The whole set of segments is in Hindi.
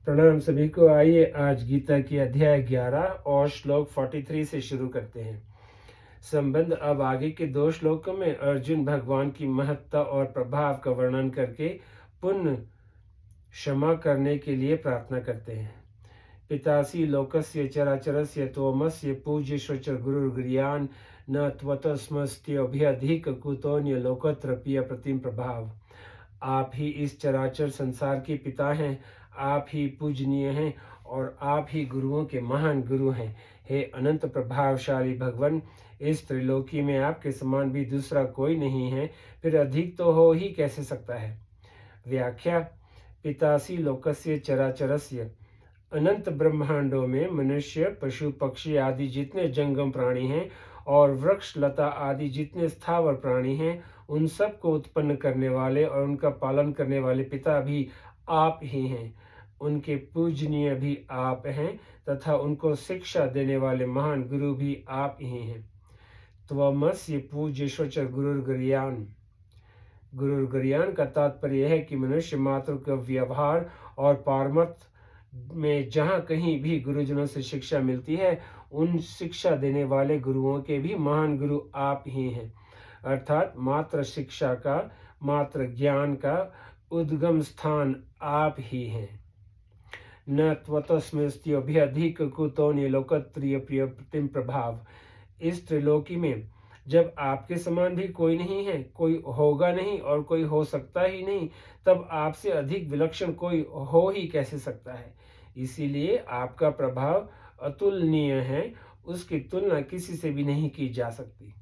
प्रणाम सभी को। आइए आज गीता की अध्याय 11 और श्लोक 43 से शुरू करते हैं। संबंध अब आगे के 2 श्लोकों में अर्जुन भगवान की महत्ता और प्रभाव का वर्णन करके पुण्य क्षमा करने के लिए प्रार्थना करते हैं। पितासी लोकस्य चराचरस्य त्वमस्य पूज्यश्च गुरुर्गुर्यान् न त्वतस्मस्त्यभ्यधिक कुतोन्य लोकत्र प्रिय प्रतिम प्रभाव। आप ही इस चराचर संसार के पिता हैं, आप ही पूजनीय हैं और आप ही गुरुओं के महान गुरु हैं। हे अनंत प्रभावशाली भगवान, इस त्रिलोकी में आपके समान भी दूसरा कोई नहीं है, फिर अधिक तो हो ही कैसे सकता है। व्याख्या। पितासी लोकस्य चराचरस्य, अनंत ब्रह्मांडों में मनुष्य, पशु, पक्षी आदि जितने जंगम प्राणी हैं और वृक्ष, लता आदि जितने स्थावर प्राणी हैं, उन सब को उत्पन्न करने वाले और उनका पालन करने वाले पिता भी आप ही हैं। उनके पूजनीय भी आप हैं तथा उनको शिक्षा देने वाले महान गुरु भी आप ही हैं। त्वमस्य पूज्यश्च गुरुर्गुर्यान्। गुरुर्गुर्यान् का तात्पर्य है कि मनुष्य मात्र का व्यवहार और पारमर्थ में जहाँ कहीं भी गुरुजनों से शिक्षा मिलती है, उन शिक्षा देने वाले गुरुओं के भी महान गुरु आप ही हैं। अर्थात मात्र शिक्षा का, मात्र ज्ञान का उद्गम स्थान आप ही हैं। न त्वतस्मृत्यभिधिक कुतोन्य लोकत्रिय प्रिय प्रतिम प्रभाव। इस त्रिलोकी में जब आपके समान भी कोई नहीं है, कोई होगा नहीं और कोई हो सकता ही नहीं, तब आपसे अधिक विलक्षण कोई हो ही कैसे सकता है। इसीलिए आपका प्रभाव अतुलनीय है, उसकी तुलना किसी से भी नहीं की जा सकती।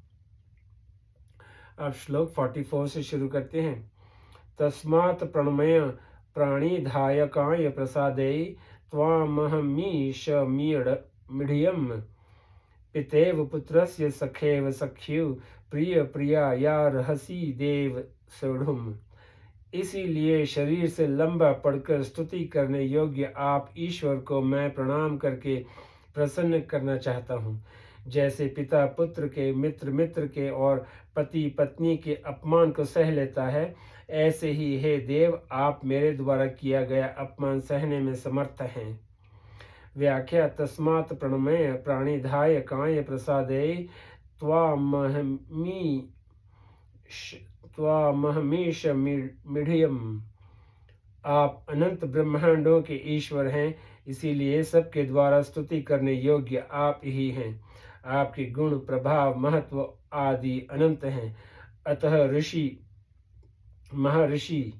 अब श्लोक 44 से शुरू करते हैं। तस्मात् प्रणमय प्राणिधायकाय प्रसादे त्वामहमीशमीढ्यम् पितेव पुत्रस्य सखेव सख्यु प्रिय प्रियायार्हसि देव सोढ़ुम्। इसीलिए शरीर से लंबा पढ़कर स्तुति करने योग्य आप ईश्वर को मैं प्रणाम करके प्रसन्न करना चाहता हूँ। जैसे पिता पुत्र के, मित्र मित्र के और पति पत्नी के अपमान को सह लेता है, ऐसे ही हे देव, आप मेरे द्वारा किया गया अपमान सहने में समर्थ हैं। व्याख्या। तस्मात् प्रणमय प्राणिधाय काय प्रसादे त्वामहमीशमीढ्यम्। आप अनंत ब्रह्मांडों के ईश्वर हैं, इसीलिए सबके द्वारा स्तुति करने योग्य आप ही हैं। आपके गुण, प्रभाव, महत्व आदि अनंत हैं। अतः ऋषि, महर्षि,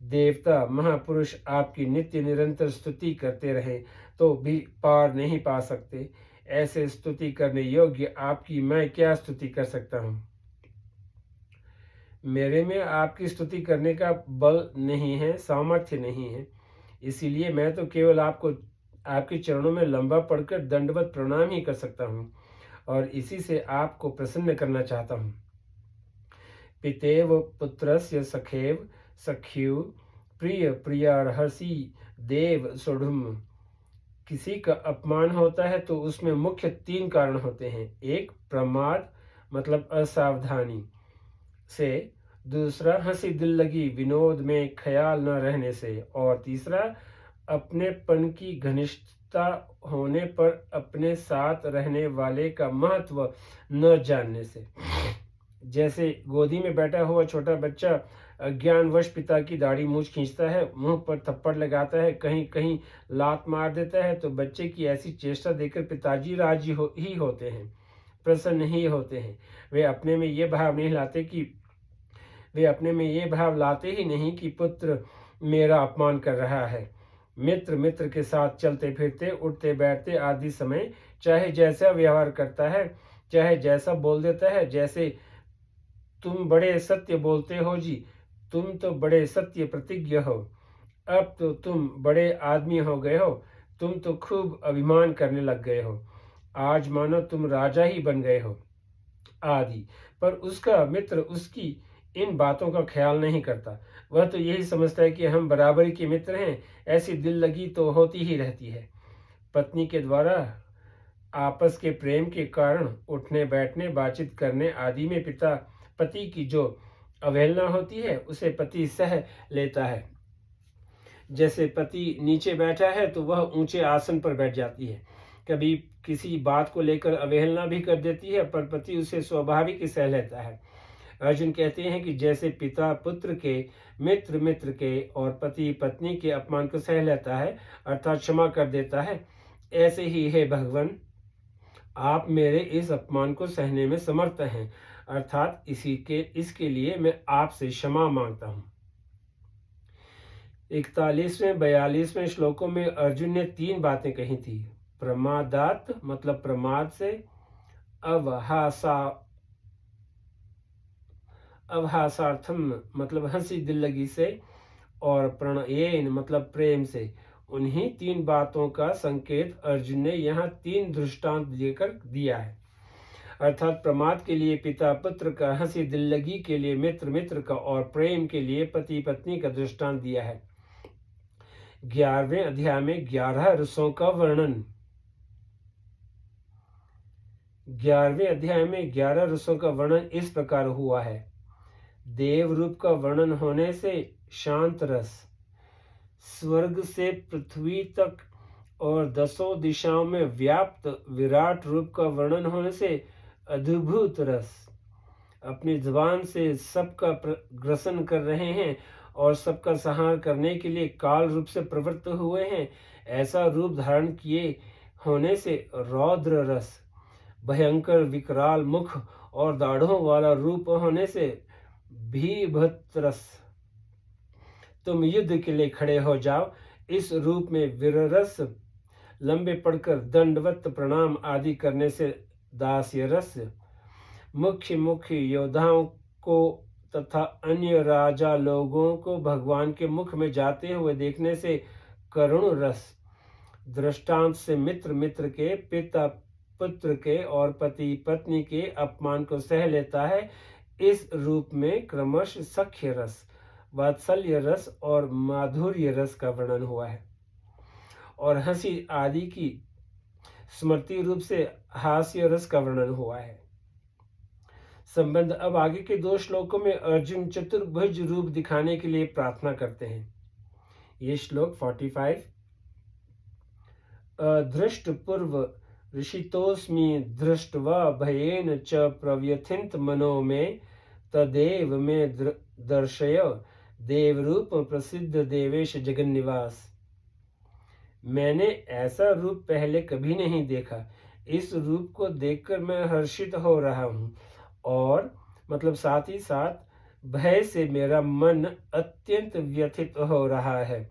देवता, महापुरुष आपकी नित्य निरंतर स्तुति करते रहे तो भी पार नहीं पा सकते। ऐसे स्तुति करने योग्य आपकी मैं क्या स्तुति कर सकता हूँ। मेरे में आपकी स्तुति करने का बल नहीं है, सामर्थ्य नहीं है। इसीलिए मैं तो केवल आपको, आपके चरणों में लंबा पड़कर दंडवत प्रणाम ही कर सकता हूँ और इसी से आपको प्रसन्न करना चाहता हूँ। पितेव पुत्रस्य सखेव सख्यु प्रिय प्रियार्हसि देव सोढ़ुम्। किसी का अपमान होता है तो उसमें मुख्य 3 कारण होते हैं। एक, प्रमाद मतलब असावधानी से, दूसरा हंसी दिल लगी विनोद में ख्याल न रहने से, और तीसरा अपनेपन की घनिष्ठता होने पर अपने साथ रहने वाले का महत्व न जानने से। जैसे गोदी में बैठा हुआ छोटा बच्चा अज्ञानवश पिता की दाढ़ी मूछ खींचता है, मुंह पर थप्पड़ लगाता है, कहीं कहीं लात मार देता है, तो बच्चे की ऐसी चेष्टा देखकर पिताजी राजी ही होते हैं, प्रसन्न ही होते हैं। वे अपने में ये भाव लाते ही नहीं कि पुत्र मेरा अपमान कर रहा है। मित्र मित्र के साथ चलते फिरते, उठते बैठते आदि समय चाहे जैसा व्यवहार करता है, चाहे जैसा बोल देता है, जैसे तुम बड़े सत्य बोलते हो जी, तुम तो बड़े सत्य प्रतिज्ञ हो, अब तो तुम बड़े आदमी हो गए हो, तुम तो खूब अभिमान करने लग गए हो, आज मानो तुम राजा ही बन गए हो आदि। पर उसका मित्र उसकी इन बातों का ख्याल नहीं करता। वह तो यही समझता है कि हम बराबरी के मित्र हैं। ऐसी दिल लगी तो होती ही रहती है। पत्नी के द्वारा आपस के प्रेम के कारण उठने बैठने, बातचीत करने आदि में पति की जो अवहेलना होती है, उसे पति सह लेता है। जैसे पति नीचे बैठा है तो वह ऊंचे आसन पर बैठ जाती है। कभी किसी बात को लेकर अवहेलना भी कर देती है, पर पति उसे स्वाभाविक ही सह लेता है। अर्जुन कहते हैं कि जैसे पिता पुत्र के, मित्र मित्र के और पति पत्नी के अपमान को सह लेता है, अर्थात क्षमा कर देता है, ऐसे ही हे भगवान, आप मेरे इस अपमान को सहने में समर्थ हैं, अर्थात इसके लिए मैं आपसे क्षमा मांगता हूँ। 41वें 42वें श्लोकों में अर्जुन ने 3 बातें कही थी। प्रमादात मतलब प्रमाद से, अवहासार्थम मतलब हंसी दिल लगी से, और प्रणयेन मतलब प्रेम से। उन्हीं 3 बातों का संकेत अर्जुन ने यहाँ 3 दृष्टांत देकर दिया है। अर्थात प्रमाद के लिए पिता पुत्र का, हंसी दिल लगी के लिए मित्र मित्र का और प्रेम के लिए पति पत्नी का दृष्टांत दिया है। 11वें अध्याय में 11 रसों का वर्णन 11वें अध्याय में 11 रसों का वर्णन इस प्रकार हुआ है। देव रूप का वर्णन होने से शांत रस, स्वर्ग से पृथ्वी तक और 10 दिशाओं में व्याप्त विराट रूप का वर्णन होने से अद्भुत रस, अपनी जुबान से सबका ग्रसन कर रहे हैं और सबका संहार करने के लिए काल रूप से प्रवृत्त हुए हैं, ऐसा रूप धारण किए होने से रौद्र रस, भयंकर विकराल मुख और दाढ़ों वाला रूप होने से भीभत्स रस। तुम युद्ध के लिए खड़े हो जाओ, इस रूप में वीररस, लंबे पड़कर दंडवत प्रणाम आदि करने से दास्य रस, मुख्य मुख्य योद्धाओं को तथा अन्य राजा लोगों को भगवान के मुख में जाते हुए देखने से करुण रस, दृष्टांत से मित्र मित्र के, पिता पुत्र के और पति पत्नी के अपमान को सह लेता है, इस रूप में क्रमश सख्य रस, वात्सल्य रस और माधुर्य रस का वर्णन हुआ है। और हंसी आदि की स्मृति रूप से हास्य रस का वर्णन हुआ है। संबंध अब आगे के 2 श्लोकों में अर्जुन चतुर्भुज रूप दिखाने के लिए प्रार्थना करते हैं। ये श्लोक 45। अदृष्ट पूर्व ऋषितोस्मि दृष्ट्वा भयेन च प्रव्यथित मनो में तदेव में दर्शय देवरूप प्रसिद्ध देवेश जगन्निवास। मैंने ऐसा रूप पहले कभी नहीं देखा, इस रूप को देखकर मैं हर्षित हो रहा हूँ, और मतलब साथ ही साथ भय से मेरा मन अत्यंत व्यथित हो रहा है।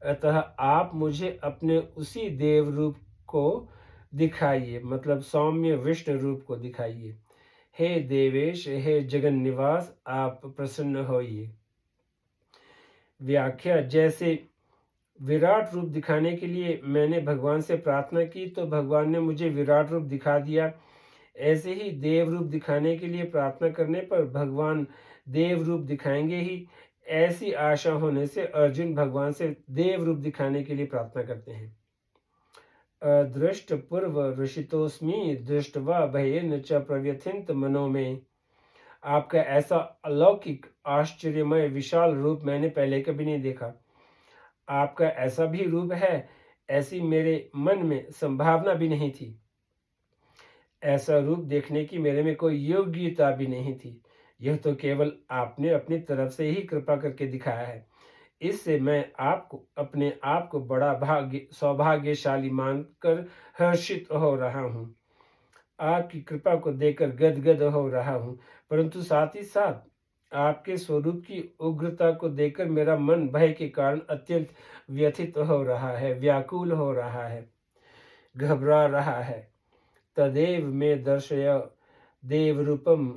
अतः आप मुझे अपने उसी देव रूप को दिखाइए, मतलब सौम्य विष्णु रूप को दिखाइए। हे देवेश, हे जगन निवास, आप प्रसन्न होइए। व्याख्या, जैसे विराट रूप दिखाने के लिए मैंने भगवान से प्रार्थना की तो भगवान ने मुझे विराट रूप दिखा दिया, ऐसे ही देव रूप दिखाने के लिए प्रार्थना करने पर भगवान देव रूप दिखाएंगे ही। ऐसी आशा होने से अर्जुन भगवान से देव रूप दिखाने के लिए प्रार्थना करते हैं। अदृष्ट पूर्व ऋषितोस्मि दृष्टवा भयेन च प्रव्यथित मनो में। आपका ऐसा अलौकिक आश्चर्यमय विशाल रूप मैंने पहले कभी नहीं देखा। आपका ऐसा भी रूप है, ऐसी मेरे मन में संभावना भी नहीं थी। ऐसा रूप देखने की मेरे में कोई योग्यता भी नहीं थी। यह तो केवल आपने अपनी तरफ से ही कृपा करके दिखाया है। इससे मैं आपको अपने आप को बड़ा सौभाग्यशाली मानकर हर्षित हो रहा हूँ। आपकी कृपा को देखकर गदगद हो रहा हूँ, परंतु साथ ही साथ आपके स्वरूप की उग्रता को देखकर मेरा मन भय के कारण अत्यंत व्यथित हो रहा है, व्याकुल हो रहा है, घबरा रहा है। तदेव में दर्शय देव रूपम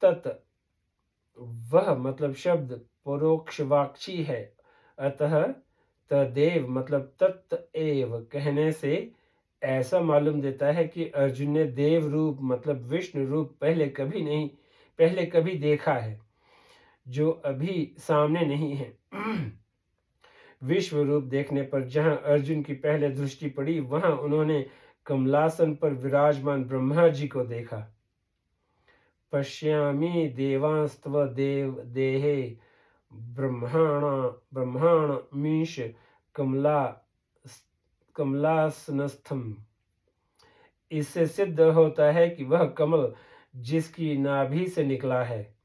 तत्, वह मतलब शब्द परोक्षवाक्षी है, अतः तदेव मतलब तत् एव कहने से ऐसा मालूम देता है कि अर्जुन ने देव रूप मतलब विष्णु रूप पहले कभी देखा है, जो अभी सामने नहीं है। विश्व रूप देखने पर जहां अर्जुन की पहले दृष्टि पड़ी, वहां उन्होंने कमलासन पर विराजमान ब्रह्मा जी को देखा। पश्यामि देवांस्तव देव देहे ब्रह्माण ब्रह्माण मीश कमला कमलासनस्थम। इससे सिद्ध होता है कि वह कमल जिसकी नाभि से निकला है,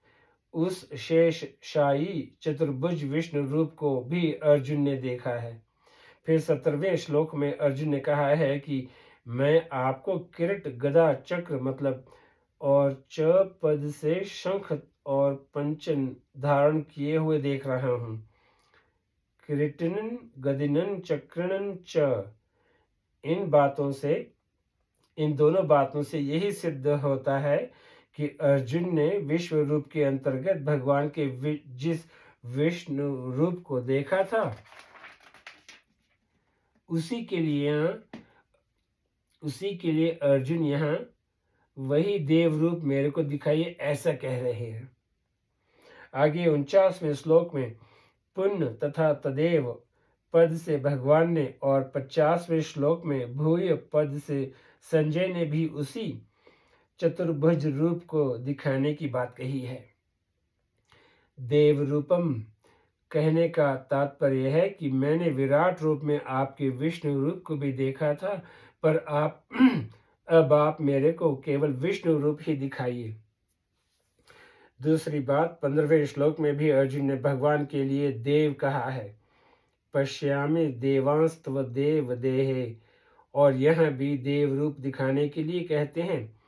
उस शेष शाही चतुर्भुज विष्णु रूप को भी अर्जुन ने देखा है। फिर 17वें श्लोक में अर्जुन ने कहा है कि मैं आपको किरीट गदा चक्र मतलब और च पद से शंख और पंचन धारण किए हुए देख रहा हूं। किरीटिनन गदिनन चक्रणन च, इन दोनों बातों से यही सिद्ध होता है कि अर्जुन ने विश्व रूप के अंतर्गत भगवान के जिस विष्णु रूप को देखा था, उसी के लिए अर्जुन यहाँ वही देव रूप मेरे को दिखाइए ऐसा कह रहे हैं। आगे 49वें श्लोक में पुण्य तथा तदेव पद से भगवान ने और 50वें श्लोक में भूय पद से संजय ने भी उसी चतुर्भुज रूप को दिखाने की बात कही है। देव रूपम कहने का तात्पर्य है कि मैंने विराट रूप में आपके विष्णु रूप को भी देखा था, पर अब आप मेरे को केवल विष्णु रूप ही दिखाइए। दूसरी बात 15वें श्लोक में भी अर्जुन ने भगवान के लिए देव कहा है, पश्यामि देवांस्तव देव देहे, और यह भी देव रूप दिखाने के लिए कहते हैं।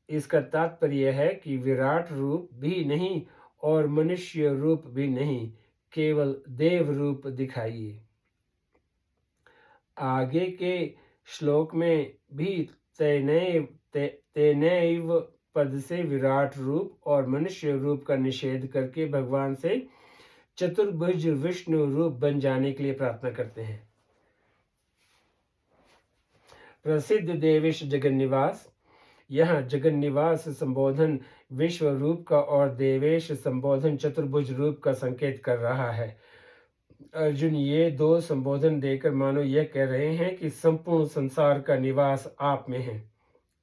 इसका तात्पर्य है कि विराट रूप भी नहीं और मनुष्य रूप भी नहीं, केवल देव रूप दिखाइए। आगे के श्लोक में भी तेनैव पद से विराट रूप और मनुष्य रूप का निषेध करके भगवान से चतुर्भुज विष्णु रूप बन जाने के लिए प्रार्थना करते हैं। प्रसिद्ध देवेश जगन्निवास, यहाँ जगन्निवास संबोधन विश्व रूप का और देवेश संबोधन चतुर्भुज रूप का संकेत कर रहा है। अर्जुन ये दो संबोधन देकर मानो यह कह रहे हैं कि संपूर्ण संसार का निवास आप में है।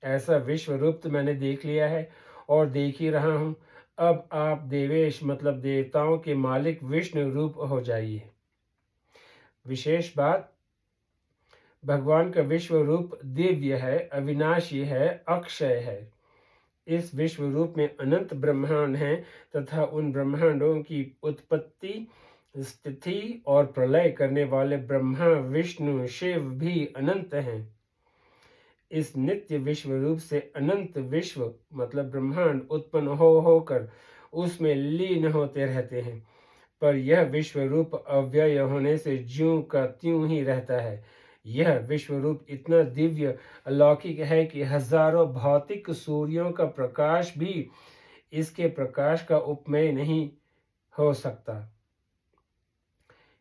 ऐसा विश्व रूप तो मैंने देख लिया है और देख ही रहा हूँ। अब आप देवेश मतलब देवताओं के मालिक विष्णु रूप हो जाइए। विशेष बात, भगवान का विश्व रूप दिव्य है, अविनाशी है, अक्षय है। इस विश्व रूप में अनंत ब्रह्मांड हैं तथा उन ब्रह्मांडों की उत्पत्ति, स्थिति और प्रलय करने वाले ब्रह्मा विष्णु शिव भी अनंत हैं। इस नित्य विश्व रूप से अनंत विश्व मतलब ब्रह्मांड उत्पन्न होकर उसमें लीन होते रहते हैं, पर यह विश्व रूप अव्यय होने से ज्यों का त्यों ही रहता है। यह विश्व रूप इतना दिव्य अलौकिक है कि हजारों भौतिक सूर्यों का प्रकाश भी इसके प्रकाश का उपमेय नहीं हो सकता।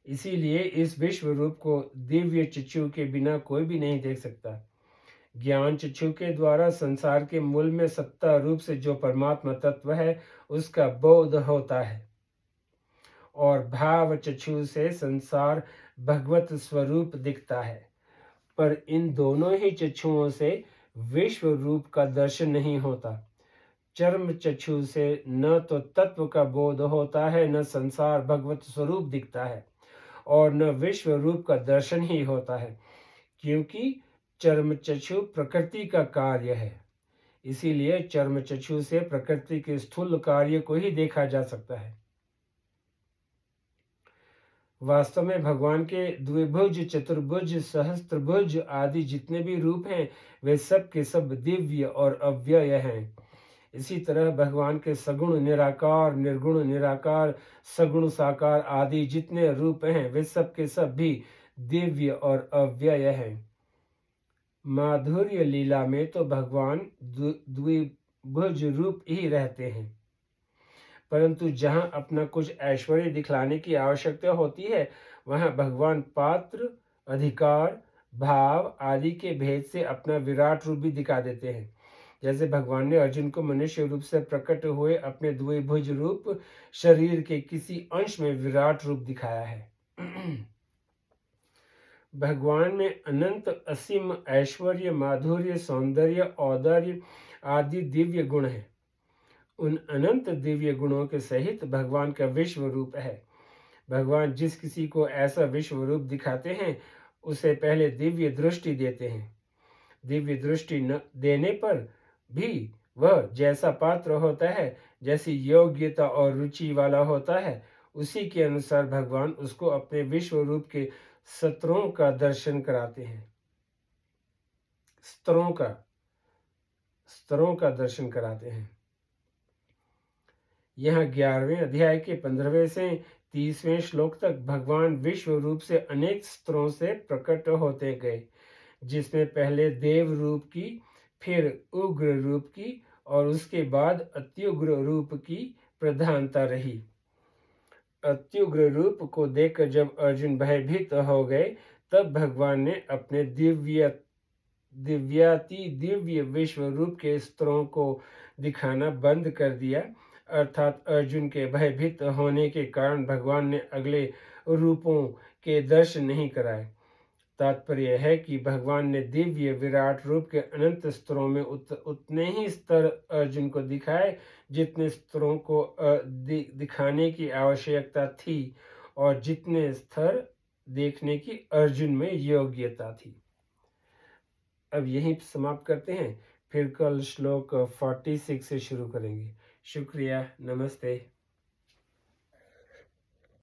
इसीलिए इस विश्व रूप को दिव्य चक्षु के बिना कोई भी नहीं देख सकता। ज्ञान चक्षु के द्वारा संसार के मूल में सत्ता रूप से जो परमात्मा तत्व है उसका बोध होता है, और भाव चक्षु से संसार भगवत स्वरूप दिखता है। पर इन दोनों ही चक्षुओं से विश्व रूप का दर्शन नहीं होता। चर्म चक्षु से न तो तत्व का बोध होता है, न संसार भगवत स्वरूप दिखता है, और न विश्व रूप का दर्शन ही होता है, क्योंकि चर्म चक्षु प्रकृति का कार्य है। इसीलिए चर्म चक्षु से प्रकृति के स्थूल कार्य को ही देखा जा सकता है। वास्तव में भगवान के द्विभुज, चतुर्भुज, सहस्त्रभुज आदि जितने भी रूप हैं वे सब के सब दिव्य और अव्यय हैं। इसी तरह भगवान के सगुण निराकार, निर्गुण निराकार, सगुण साकार आदि जितने रूप हैं वे सब के सब भी दिव्य और अव्यय हैं। माधुर्य लीला में तो भगवान द्विभुज रूप ही रहते हैं, परंतु जहां अपना कुछ ऐश्वर्य दिखलाने की आवश्यकता होती है वहां भगवान पात्र, अधिकार, भाव आदि के भेद से अपना विराट रूप भी दिखा देते हैं। जैसे भगवान ने अर्जुन को मनुष्य रूप से प्रकट हुए अपने द्विभुज रूप शरीर के किसी अंश में विराट रूप दिखाया है। भगवान में अनंत असीम ऐश्वर्य, माधुर्य, सौंदर्य, औदार्य आदि दिव्य गुण हैं, उन अनंत दिव्य गुणों के सहित भगवान का विश्व रूप है। भगवान जिस किसी को ऐसा विश्व रूप दिखाते हैं उसे पहले दिव्य दृष्टि देते हैं। दिव्य दृष्टि न देने पर भी वह जैसा पात्र होता है, जैसी योग्यता और रुचि वाला होता है, उसी के अनुसार भगवान उसको अपने विश्व रूप के स्तरों का दर्शन कराते हैं। स्तरों का दर्शन कराते हैं। यहाँ 11वें अध्याय के 15वें से 30वें श्लोक तक भगवान विश्व रूप से अनेक स्तरों से प्रकट होते गए, जिसमें पहले देव रूप की, फिर उग्र रूप की और उसके बाद अत्युग्र रूप की प्रधानता रही। अत्युग्र रूप को देखकर जब अर्जुन भयभीत हो गए, तब भगवान ने अपने दिव्याति दिव्य विश्व रूप के स्तरों को दिखाना बंद कर दिया। अर्थात अर्जुन के भयभीत होने के कारण भगवान ने अगले रूपों के दर्शन नहीं कराए। तात्पर्य है कि भगवान ने दिव्य विराट रूप के अनंत स्तरों में उतने ही स्तर अर्जुन को दिखाए जितने स्तरों को दिखाने की आवश्यकता थी और जितने स्तर देखने की अर्जुन में योग्यता थी। अब यहीं समाप्त करते हैं, फिर कल श्लोक 46 से शुरू करेंगे। शुक्रिया, नमस्ते।